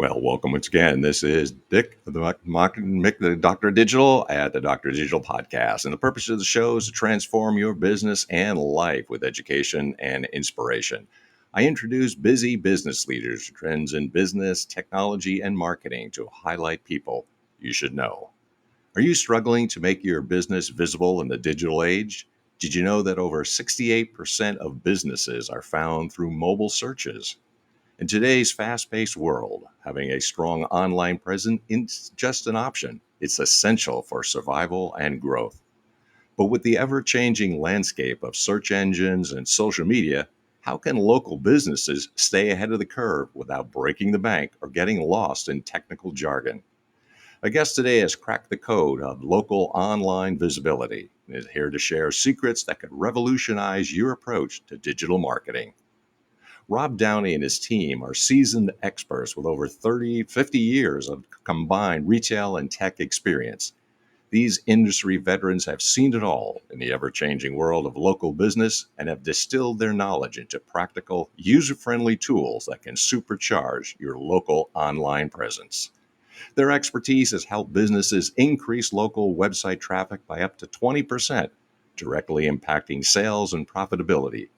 Well, welcome once again. This is Mick, the Doctor of Digital at the Doctor of Digital podcast. And the purpose of the show is to transform your business and life with education and inspiration. I introduce busy business leaders, trends in business, technology, and marketing to highlight people you should know. Are you struggling to make your business visible in the digital age? Did you know that over 68% of businesses are found through mobile searches? In today's fast-paced world, having a strong online presence isn't just an option. It's essential for survival and growth. But with the ever-changing landscape of search engines and social media, how can local businesses stay ahead of the curve without breaking the bank or getting lost in technical jargon? My guest today has cracked the code of local online visibility and is here to share secrets that could revolutionize your approach to digital marketing. Rob Downey and his team are seasoned experts with over 50 years of combined retail and tech experience. These industry veterans have seen it all in the ever-changing world of local business and have distilled their knowledge into practical, user-friendly tools that can supercharge your local online presence. Their expertise has helped businesses increase local website traffic by up to 20%, directly impacting sales and profitability.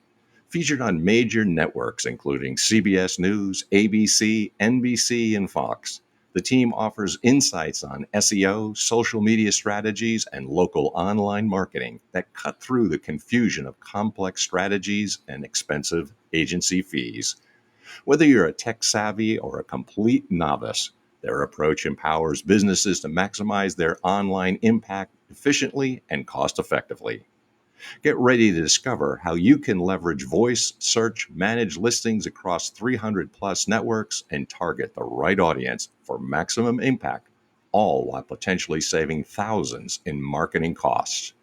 Featured on major networks including CBS News, ABC, NBC, and Fox, the team offers insights on SEO, social media strategies, and local online marketing that cut through the confusion of complex strategies and expensive agency fees. Whether you're a tech savvy or a complete novice, their approach empowers businesses to maximize their online impact efficiently and cost effectively. Get ready to discover how you can leverage voice, search, manage listings across 300 plus networks, and target the right audience for maximum impact, all while potentially saving thousands in marketing costs.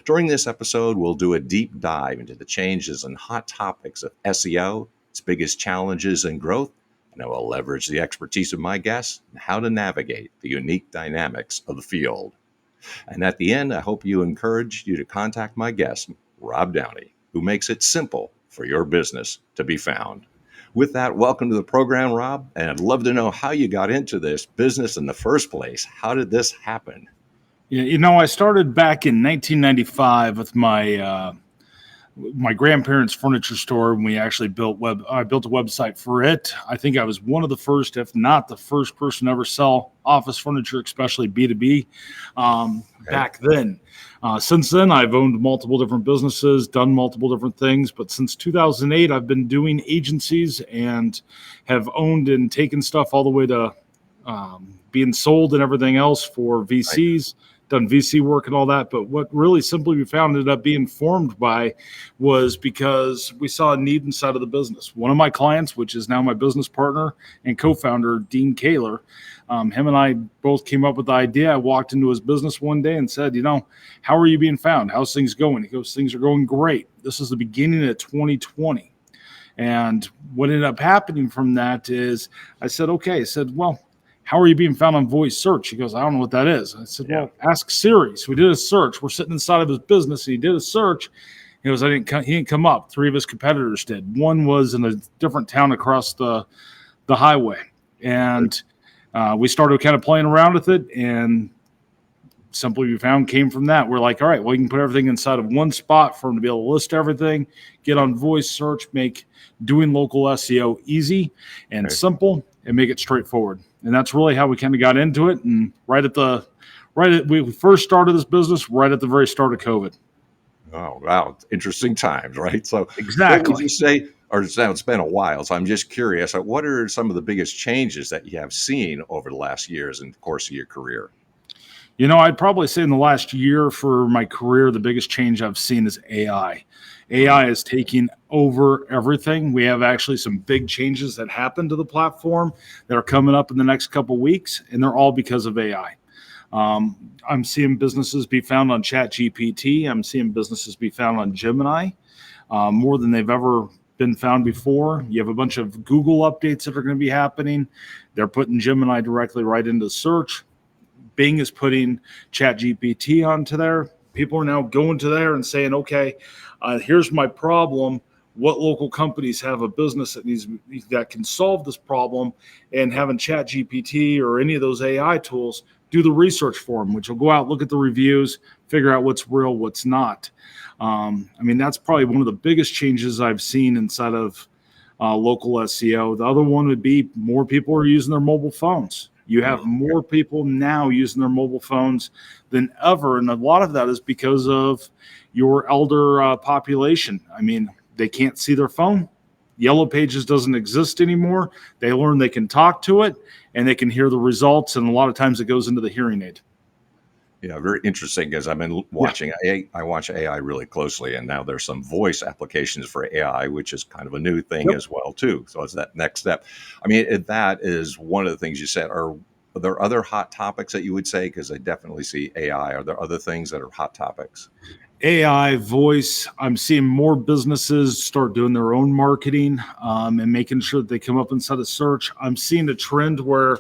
During this episode, we'll do a deep dive into the changes and hot topics of SEO, its biggest challenges and growth, and I will leverage the expertise of my guests and how to navigate the unique dynamics of the field. And at the end, I hope you encourage you to contact my guest, Rob Downey, who makes it simple for your business to be found. With that, welcome to the program, Rob. And I'd love to know how you got into this business in the first place. How did this happen? Yeah, I started back in 1995 with my grandparents' furniture store, and we actually I built a website for it. I think I was one of the first, if not the first person to ever sell office furniture, especially B2B, back then. Since then, I've owned multiple different businesses, done multiple different things. But since 2008, I've been doing agencies and have owned and taken stuff all the way to being sold and everything else for VCs. Done VC work and all that, but what really simply we found ended up being formed by was because we saw a need inside of the business. One of my clients, which is now my business partner and co-founder, Dean Kaler, him and I both came up with the idea. I walked into his business one day and said, how are you being found? How's things going? He goes, things are going great. This is the beginning of 2020. And what ended up happening from that is I said, well, how are you being found on voice search? He goes, I don't know what that is. I said, well, ask Siri. So we did a search. We're sitting inside of his business. And he did a search. He goes, he didn't come up. 3 of his competitors did. One was in a different town across the highway. And we started kind of playing around with it. And simply we found came from that. We're like, all right, well, you can put everything inside of one spot for him to be able to list everything, get on voice search, make doing local SEO easy and simple, and make it straightforward. And that's really how we kind of got into it. And we first started this business right at the very start of COVID. Oh, wow. Interesting times, right? So exactly. What would you say, or it's been a while, so I'm just curious, what are some of the biggest changes that you have seen over the last years in the course of your career? I'd probably say in the last year for my career, the biggest change I've seen is AI. AI is taking over everything. We have actually some big changes that happen to the platform that are coming up in the next couple of weeks, and they're all because of AI. I'm seeing businesses be found on ChatGPT. I'm seeing businesses be found on Gemini more than they've ever been found before. You have a bunch of Google updates that are going to be happening. They're putting Gemini directly right into search. Bing is putting ChatGPT onto there. People are now going to there and saying, okay, here's my problem. what local companies have a business that can solve this problem, and having Chat GPT or any of those AI tools do the research for them, which will go out, look at the reviews, figure out what's real, what's not. I mean, that's probably one of the biggest changes I've seen inside of local SEO. The other one would be more people are using their mobile phones. You have more people now using their mobile phones than ever. And a lot of that is because of your elder population. I mean, they can't see their phone. Yellow Pages doesn't exist anymore. They learn they can talk to it and they can hear the results. And a lot of times it goes into the hearing aid. Yeah, very interesting because I've been watching I watch AI really closely, and now there's some voice applications for AI, which is kind of a new thing as well too. So it's that next step. I mean, that is one of the things you said. Are there other hot topics that you would say? Because I definitely see AI. Are there other things that are hot topics? AI, voice. I'm seeing more businesses start doing their own marketing and making sure that they come up inside of search. I'm seeing a trend where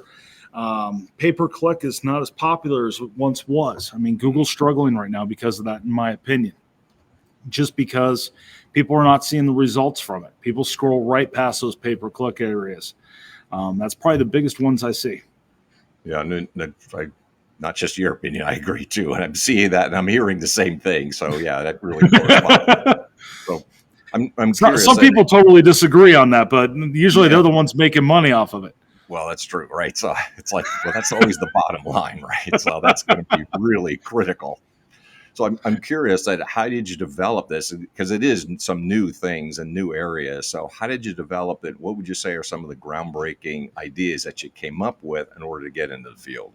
pay-per-click is not as popular as it once was. I mean, Google's struggling right now because of that, in my opinion, just because people are not seeing the results from it. People scroll right past those pay-per-click areas. That's probably the biggest ones I see. Yeah, not just your opinion. I agree too, and I'm seeing that, and I'm hearing the same thing. So yeah, that really corresponds. So I'm curious. Some people totally disagree on that, but usually they're the ones making money off of it. Well, that's true, right? So it's like, well, that's always the bottom line, right? So that's going to be really critical. So I'm curious that how did you develop this? Because it is some new things and new areas. So how did you develop it? What would you say are some of the groundbreaking ideas that you came up with in order to get into the field?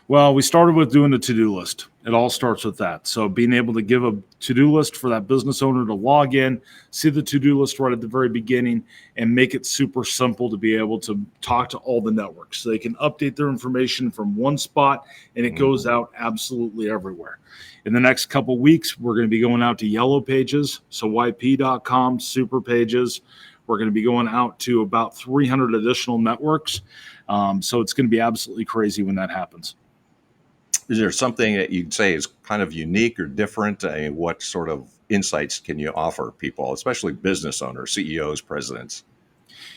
Well, we started with doing a to-do list. It all starts with that. So being able to give a to-do list for that business owner to log in, see the to-do list right at the very beginning, and make it super simple to be able to talk to all the networks. So they can update their information from one spot, and it goes out absolutely everywhere. In the next couple of weeks, we're going to be going out to Yellow Pages, so YP.com, Super Pages. We're going to be going out to about 300 additional networks. So it's going to be absolutely crazy when that happens. Is there something that you'd say is kind of unique or different? What sort of insights can you offer people, especially business owners, CEOs, presidents?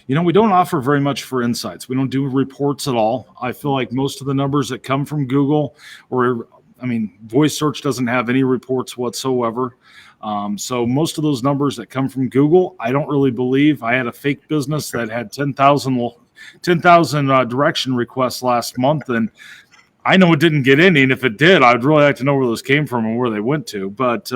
You know, we don't offer very much for insights. We don't do reports at all. I feel like most of the numbers that come from Google voice search doesn't have any reports whatsoever. So most of those numbers that come from Google, I don't really believe. I had a fake business that had 10,000 direction requests last month, and I know it didn't get any, and if it did, I'd really like to know where those came from and where they went to. But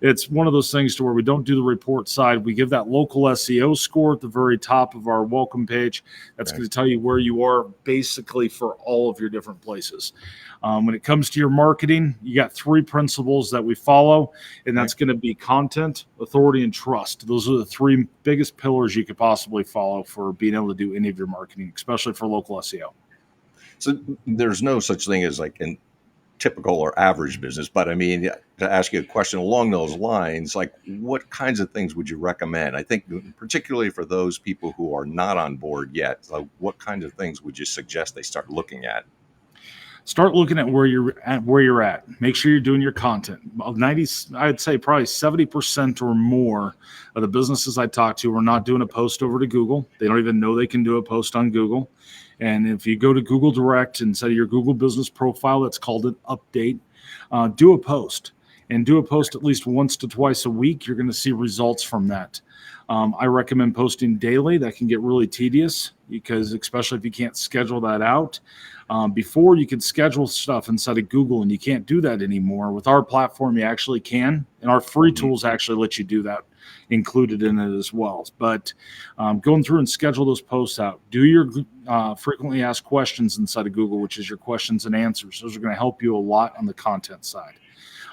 it's one of those things to where we don't do the report side. We give that local SEO score at the very top of our welcome page. That's going to tell you where you are basically for all of your different places. When it comes to your marketing, you got 3 principles that we follow, and that's going to be content, authority, and trust. Those are the 3 biggest pillars you could possibly follow for being able to do any of your marketing, especially for local SEO. So there's no such thing as like in typical or average business, but I mean, to ask you a question along those lines, like what kinds of things would you recommend? I think particularly for those people who are not on board yet, so what kinds of things would you suggest they start looking at? Start looking at where you're at. Make sure you're doing your content. I'd say probably 70% or more of the businesses I talk to are not doing a post over to Google. They don't even know they can do a post on Google. And if you go to Google Direct and set your Google business profile, that's called an update, do a post. And do a post at least once to twice a week. You're going to see results from that. I recommend posting daily. That can get really tedious because especially if you can't schedule that out. Before you could schedule stuff inside of Google, and you can't do that anymore. With our platform, you actually can, and our free tools actually let you do that included in it as well. But going through and schedule those posts out. Do your frequently asked questions inside of Google, which is your questions and answers. Those are going to help you a lot on the content side.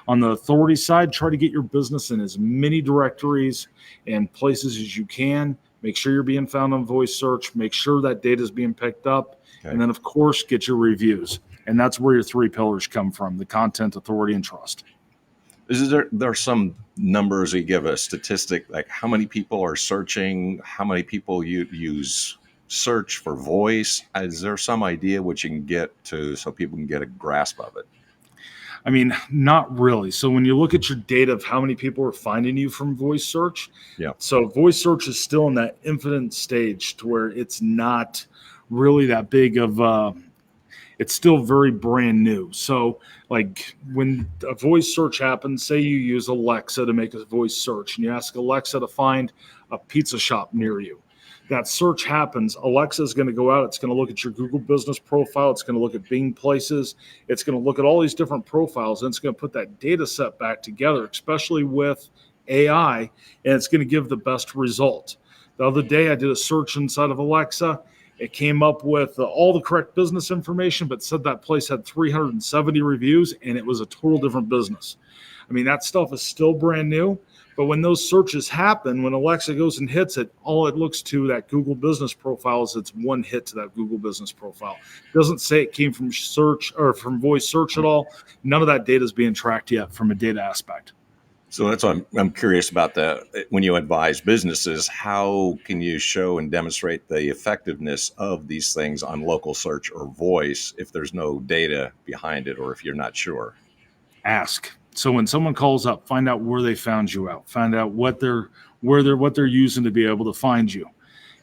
On the authority side, try to get your business in as many directories and places as you can. Make sure you're being found on voice search. Make sure that data is being picked up. Okay. And then, of course, get your reviews. And that's where your 3 pillars come from, the content, authority, and trust. There are some numbers you give a statistic, like how many people are searching, how many people use search for voice? Is there some idea what you can get to so people can get a grasp of it? I mean, not really. So when you look at your data of how many people are finding you from voice search, Yeah. so voice search is still in that infant stage to where it's not really that big of it's still very brand new. So like when a voice search happens, say you use Alexa to make a voice search and you ask Alexa to find a pizza shop near you. That search happens. Alexa is going to go out. It's going to look at your Google business profile. It's going to look at Bing places. It's going to look at all these different profiles, and it's going to put that data set back together, especially with AI, and it's going to give the best result. The other day I did a search inside of Alexa. It came up with all the correct business information, but said that place had 370 reviews, and it was a total different business. I mean, that stuff is still brand new. But when those searches happen, when Alexa goes and hits it, all it looks to that Google business profile is it's one hit to that Google business profile. It doesn't say it came from search or from voice search at all. None of that data is being tracked yet from a data aspect. So that's what I'm curious about. When you advise businesses, how can you show and demonstrate the effectiveness of these things on local search or voice if there's no data behind it, or if you're not sure? Ask. So when someone calls up, find out where they found you out. Find out what they're using to be able to find you.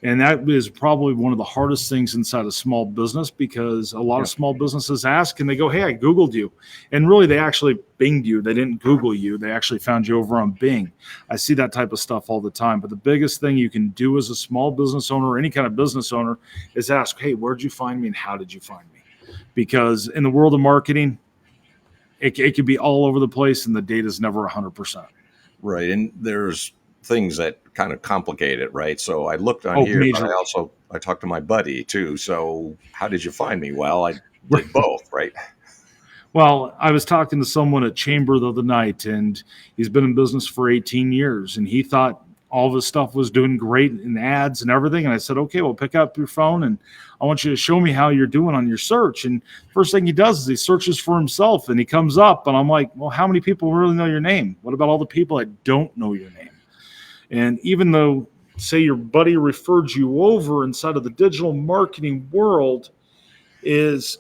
And that is probably one of the hardest things inside a small business, because a lot of small businesses ask and they go, hey, I Googled you. And really, they actually Binged you. They didn't Google you. They actually found you over on Bing. I see that type of stuff all the time. But the biggest thing you can do as a small business owner or any kind of business owner is ask, hey, where'd you find me and how did you find me? Because in the world of marketing, it could be all over the place and the data is never 100%. Right. And there's things that kind of complicate it, right? So I looked on here, but I talked to my buddy too. So how did you find me? Well, I did both, right? Well, I was talking to someone at Chamber the other night, and he's been in business for 18 years, and he thought all of his stuff was doing great in ads and everything. And I said, okay, well, pick up your phone, and I want you to show me how you're doing on your search. And first thing he does is he searches for himself, and he comes up, and I'm like, well, how many people really know your name? What about all the people that don't know your name? And even though, say, your buddy referred you over inside of the digital marketing world, is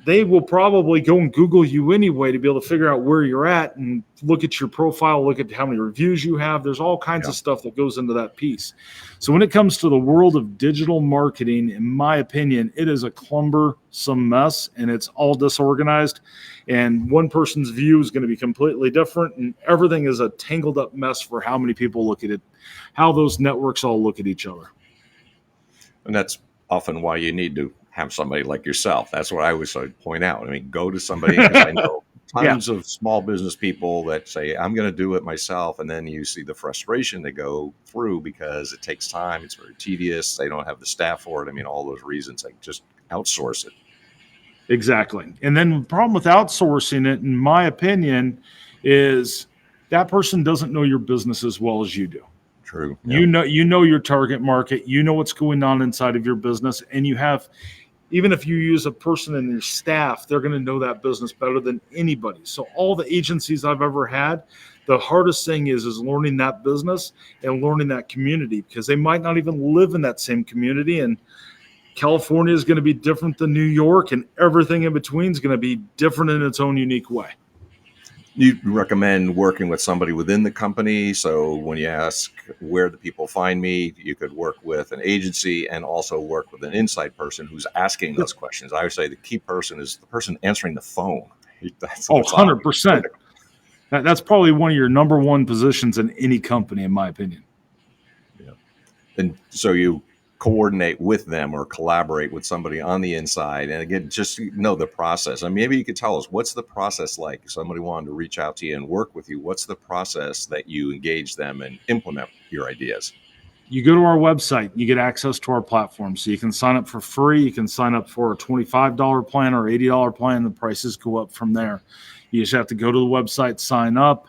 they will probably go and Google you anyway to be able to figure out where you're at and look at your profile, look at how many reviews you have. There's all kinds of stuff that goes into that piece. So when it comes to the world of digital marketing, in my opinion, it is a cumbersome mess, and it's all disorganized. And one person's view is going to be completely different, and everything is a tangled up mess for how many people look at it, how those networks all look at each other. And that's often why you need to have somebody like yourself. That's what I always point out. I mean, go to somebody, because I know tons of small business people that say, I'm going to do it myself. And then you see the frustration they go through because it takes time. It's very tedious. They don't have the staff for it. I mean, all those reasons, like just outsource it. Exactly. And then the problem with outsourcing it, in my opinion, is that person doesn't know your business as well as you do. True. You know your target market, you know what's going on inside of your business, and you have, even if you use a person in your staff, they're going to know that business better than anybody. So all the agencies I've ever had, the hardest thing is learning that business and learning that community, because they might not even live in that same community. And California is going to be different than New York, and everything in between is going to be different in its own unique way. You recommend working with somebody within the company. So when you ask where the people find me, you could work with an agency and also work with an inside person who's asking those questions. I would say the key person is the person answering the phone. That's 100%. That's probably one of your number one positions in any company, in my opinion. Yeah. And so you coordinate with them or collaborate with somebody on the inside, and again, just know the process. And maybe you could tell us, what's the process like? If somebody wanted to reach out to you and work with you, what's the process that you engage them and implement your ideas? You go to our website, you get access to our platform. So you can sign up for free. You can sign up for a $25 plan or $80 plan. The prices go up from there. You just have to go to the website, sign up.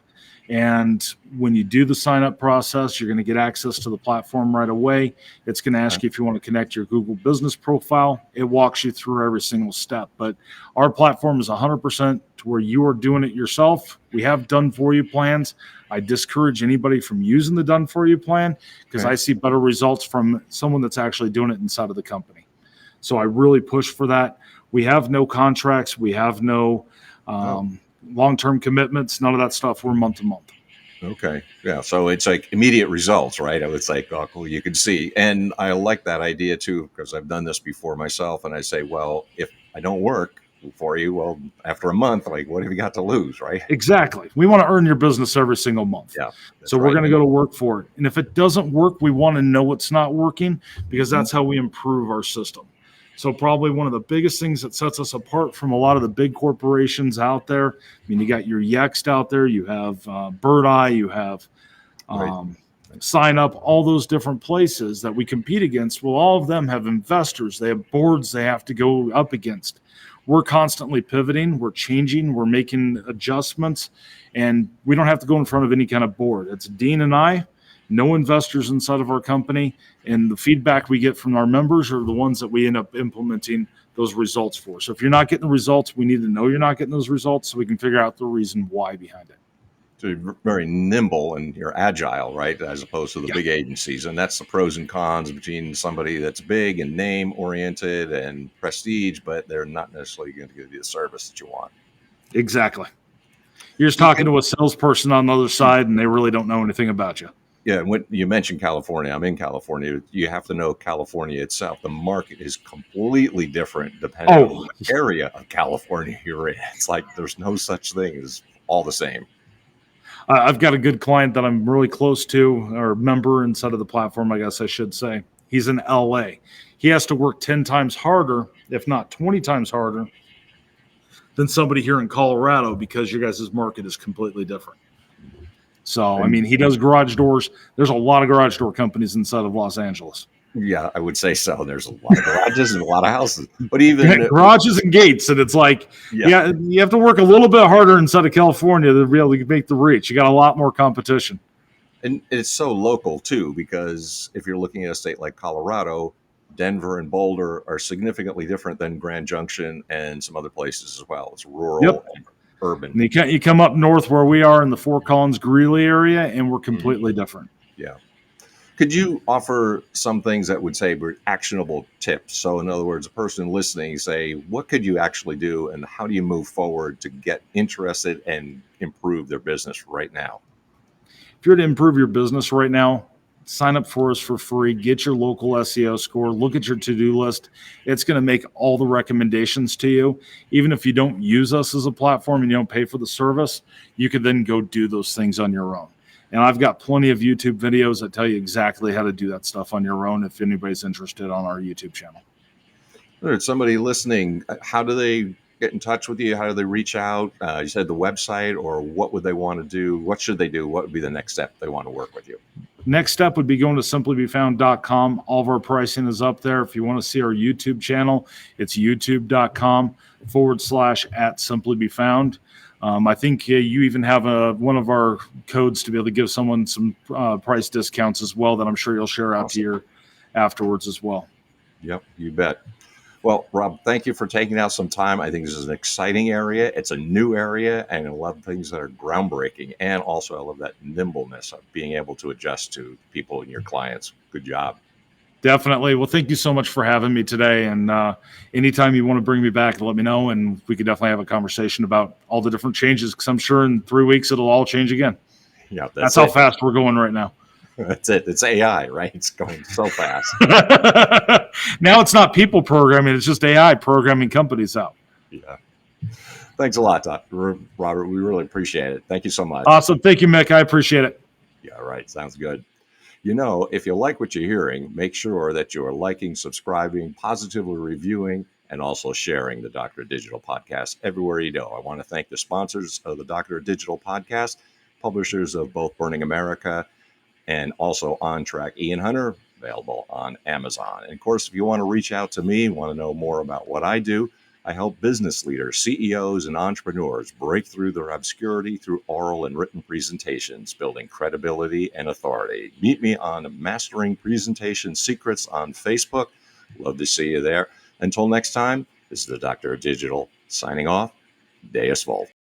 And when you do the sign up process, you're going to get access to the platform right away. It's going to ask you if you want to connect your Google business profile. It walks you through every single step. But our platform is 100% to where you are doing it yourself. We have done for you plans. I discourage anybody from using the done for you plan, because I see better results from someone that's actually doing it inside of the company. So I really push for that. We have no contracts. We have no long-term commitments, none of that stuff. We're month to month. Okay. Yeah. So it's like immediate results, right? It's like, oh, cool, you can see. And I like that idea too, because I've done this before myself. And I say, well, if I don't work for you, well, after a month, like, what have you got to lose, right? Exactly. We want to earn your business every single month. Yeah. So That's we're right. going to go to work for it. And if it doesn't work, we want to know it's not working, because that's how we improve our system. So probably one of the biggest things that sets us apart from a lot of the big corporations out there. I mean, you got your Yext out there, you have Bird Eye, you have Right. Sign Up, all those different places that we compete against. Well, all of them have investors. They have boards they have to go up against. We're constantly pivoting, we're changing, we're making adjustments, and we don't have to go in front of any kind of board. It's Dean and I, no investors inside of our company, and the feedback we get from our members are the ones that we end up implementing those results for. So if you're not getting the results, we need to know you're not getting those results so we can figure out the reason why behind it. So you're very nimble and you're agile, right? As opposed to the big agencies. And that's the pros and cons between somebody that's big and name oriented and prestige, but they're not necessarily going to give you the service that you want. Exactly. You're just talking to a salesperson on the other side and they really don't know anything about you. Yeah, when you mentioned California, I'm in California. You have to know California itself. The market is completely different depending on what area of California you're in. It's like there's no such thing as all the same. I've got a good client that I'm really close to, or member inside of the platform, I guess I should say. He's in LA. He has to work 10 times harder, if not 20 times harder, than somebody here in Colorado, because your guys' market is completely different. So, I mean, he does garage doors. There's a lot of garage door companies inside of Los Angeles. Yeah, I would say so. There's a lot of garages and a lot of houses, but even garages and gates, and it's like, yeah, you have to work a little bit harder inside of California to be able to make the reach. You got a lot more competition, and it's so local too. Because if you're looking at a state like Colorado, Denver and Boulder are significantly different than Grand Junction and some other places as well. It's rural and urban. And you come up north where we are in the Fort Collins Greeley area, and we're completely different. Yeah. Could you offer some things that would say were actionable tips? So in other words, a person listening say, what could you actually do and how do you move forward to get interested and improve their business right now? If you're to improve your business right now, sign up for us for free, get your local SEO score, look at your to-do list. It's going to make all the recommendations to you. Even if you don't use us as a platform and you don't pay for the service, you could then go do those things on your own. And I've got plenty of YouTube videos that tell you exactly how to do that stuff on your own if anybody's interested on our YouTube channel. There's somebody listening. How do they get in touch with you? How do they reach out? You said the website, or what would they want to do? What should they do? What would be the next step they want to work with you? Next step would be going to simplybefound.com. All of our pricing is up there. If you want to see our YouTube channel, it's youtube.com/@simplybefound. I think you even have one of our codes to be able to give someone some price discounts as well that I'm sure you'll share out to you afterwards as well. Yep, you bet. Well, Rob, thank you for taking out some time. I think this is an exciting area. It's a new area and a lot of things that are groundbreaking. And also I love that nimbleness of being able to adjust to people and your clients. Good job. Definitely. Well, thank you so much for having me today. And anytime you want to bring me back, let me know. And we could definitely have a conversation about all the different changes, because I'm sure in 3 weeks it'll all change again. Yeah, that's how fast we're going right now. That's it. It's AI, right? It's going so fast. Now it's not people programming. It's just AI programming companies out. Yeah. Thanks a lot, Robert. We really appreciate it. Thank you so much. Awesome. Thank you, Mick. I appreciate it. Yeah, right. Sounds good. You know, if you like what you're hearing, make sure that you are liking, subscribing, positively reviewing, and also sharing the Doctor of Digital podcast everywhere you go. I want to thank the sponsors of the Doctor of Digital podcast, publishers of both Burning America and also On Track, Ian Hunter, available on Amazon. And of course, if you want to reach out to me, want to know more about what I do, I help business leaders, CEOs, and entrepreneurs break through their obscurity through oral and written presentations, building credibility and authority. Meet me on Mastering Presentation Secrets on Facebook. Love to see you there. Until next time, this is the Doctor of Digital signing off. Deus Volt.